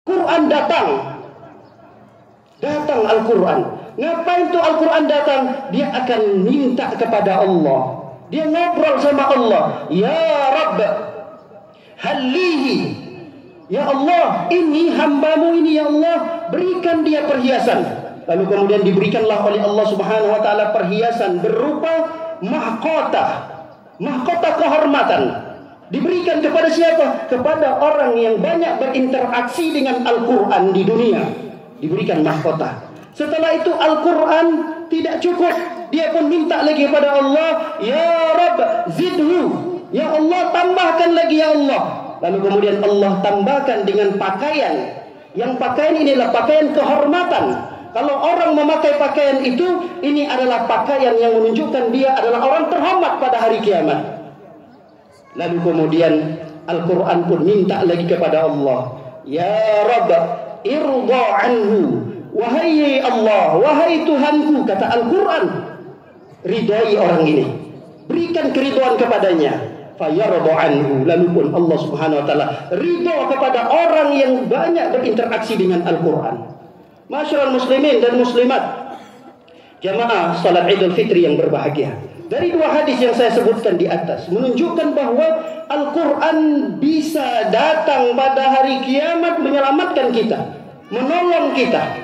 Quran datang. Datang Al-Quran. Ngapain tuh Al-Quran datang? Dia akan minta kepada Allah. Dia ngobrol sama Allah. Ya Rabb, halihi. Ya Allah, ini hambamu ini ya Allah, berikan dia perhiasan. Lalu kemudian diberikanlah oleh Allah Subhanahu wa taala perhiasan berupa mahkota. Mahkota kehormatan. Diberikan kepada siapa? Kepada orang yang banyak berinteraksi dengan Al-Quran di dunia. Diberikan mahkota. Setelah itu Al-Quran tidak cukup. Dia pun minta lagi kepada Allah, Ya Rabb, zidhu. Ya Allah, tambahkan lagi ya Allah. Lalu kemudian Allah tambahkan dengan pakaian. Yang pakaian inilah pakaian kehormatan. Kalau orang memakai pakaian itu, ini adalah pakaian yang menunjukkan dia adalah orang terhormat pada hari kiamat. Lalu kemudian Al-Quran pun minta lagi kepada Allah, Ya Rabb, irda anhu. Wahai Allah, wahai Tuhanku, kata Al-Quran, ridai orang ini, berikan keridhaan kepadanya. Fayarda anhu. Lalu pun Allah Subhanahu wa taala ridha kepada orang yang banyak berinteraksi dengan Al-Quran. Masyarul muslimin dan muslimat, jamaah salat Idul Fitri yang berbahagia. Dari dua hadis yang saya sebutkan di atas menunjukkan bahwa Al-Quran bisa datang pada hari kiamat menyelamatkan kita, menolong kita.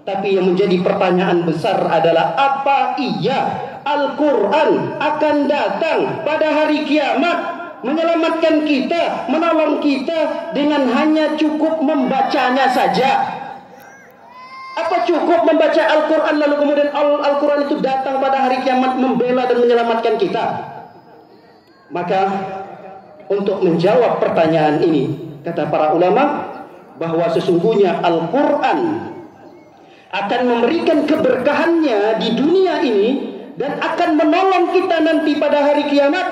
Tapi yang menjadi pertanyaan besar adalah, apa iya Al-Quran akan datang pada hari kiamat menyelamatkan kita, menolong kita dengan hanya cukup membacanya saja? Apa cukup membaca Al-Quran lalu kemudian Al-Quran itu datang pada hari kiamat membela dan menyelamatkan kita? Maka untuk menjawab pertanyaan ini, kata para ulama bahwa sesungguhnya Al-Quran akan memberikan keberkahannya di dunia ini dan akan menolong kita nanti pada hari kiamat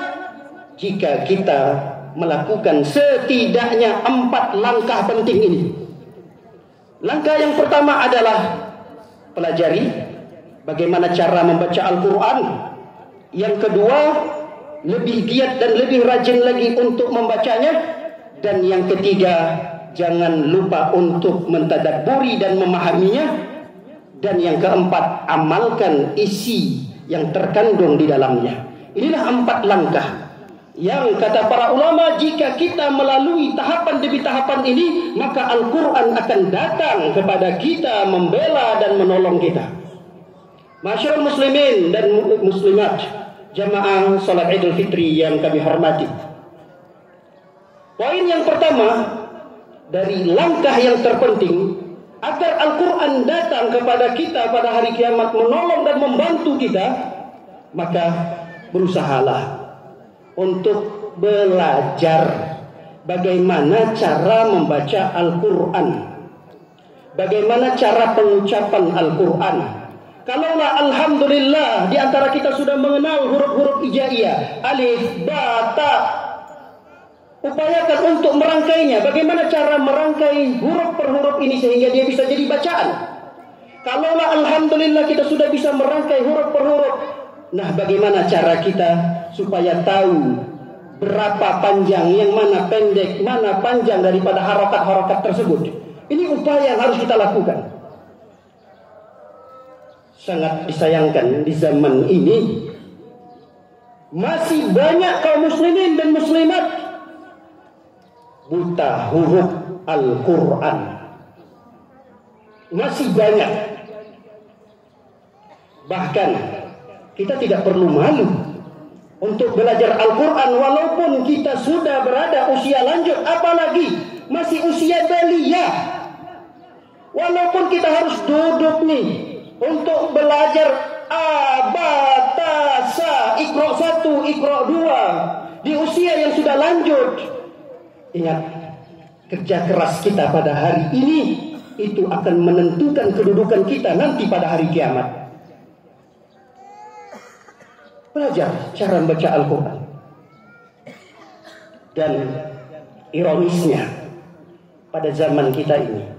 jika kita melakukan setidaknya 4 langkah penting ini. Langkah yang pertama adalah pelajari bagaimana cara membaca Al-Quran. Yang kedua, lebih giat dan lebih rajin lagi untuk membacanya. Dan yang ketiga, jangan lupa untuk mentadabburi dan memahaminya. Dan yang keempat, amalkan isi yang terkandung di dalamnya. Inilah 4 langkah yang kata para ulama, jika kita melalui tahapan demi tahapan ini, maka Al-Quran akan datang kepada kita, membela dan menolong kita. Masyarul muslimin dan muslimat, jamaah salat Idul Fitri yang kami hormati. Poin yang pertama dari langkah yang terpenting agar Al-Quran datang kepada kita pada hari kiamat, menolong dan membantu kita, maka berusahalah untuk belajar bagaimana cara membaca Al-Quran, bagaimana cara pengucapan Al-Quran. Kalaulah alhamdulillah di antara kita sudah mengenal huruf-huruf hijaiyah, alif, ba, ta, upayakan untuk merangkainya. Bagaimana cara merangkai huruf per huruf ini sehingga dia bisa jadi bacaan. Kalaulah alhamdulillah kita sudah bisa merangkai huruf per huruf, nah bagaimana cara kita supaya tahu berapa panjang, yang mana pendek, mana panjang daripada harakat-harakat tersebut. Ini upaya yang harus kita lakukan. Sangat disayangkan di zaman ini masih banyak kaum muslimin dan muslimat buta huruf Al-Quran. Masih banyak. Bahkan kita tidak perlu malu untuk belajar Al-Quran walaupun kita sudah berada usia lanjut, apalagi masih usia belia. Walaupun kita harus duduk nih untuk belajar A, Ba, Ta, Sa, Iqra 1, Iqra 2 di usia yang sudah lanjut. Ingat, kerja keras kita pada hari ini itu akan menentukan kedudukan kita nanti pada hari kiamat. Belajar cara membaca Al-Quran. Dan ironisnya pada zaman kita ini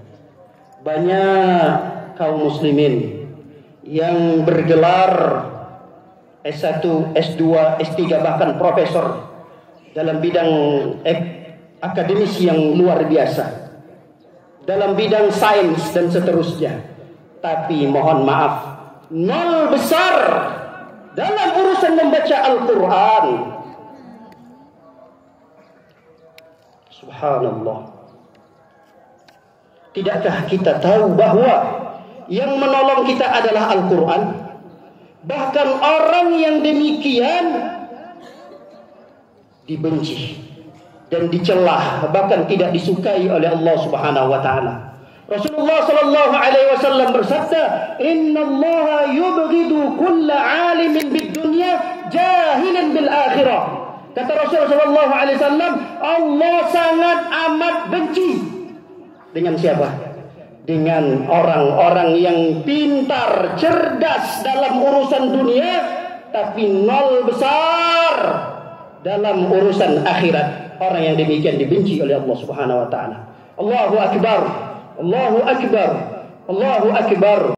banyak kaum muslimin yang bergelar S1, S2, S3 bahkan profesor dalam bidang akademis yang luar biasa. dalam bidang sains dan seterusnya. Tapi mohon maaf, nol besar dalam urusan membaca Al-Quran. Subhanallah. Tidakkah kita tahu bahwa yang menolong kita adalah Al-Quran? Bahkan orang yang demikian dibenci dan dicelah, bahkan tidak disukai oleh Allah Subhanahu wa taala. Rasulullah sallallahu alaihi wasallam bersabda, "Innallaha yubghidu kulla 'alimin bid-dunya jahilan bil akhirah." Kata Rasulullah sallallahu alaihi wasallam, Allah sangat amat benci dengan siapa? Dengan orang-orang yang pintar, cerdas dalam urusan dunia, tapi nol besar dalam urusan akhirat. Orang yang demikian dibenci oleh Allah Subhanahu wa taala. Allahu akbar. Allahu akbar. Allahu akbar.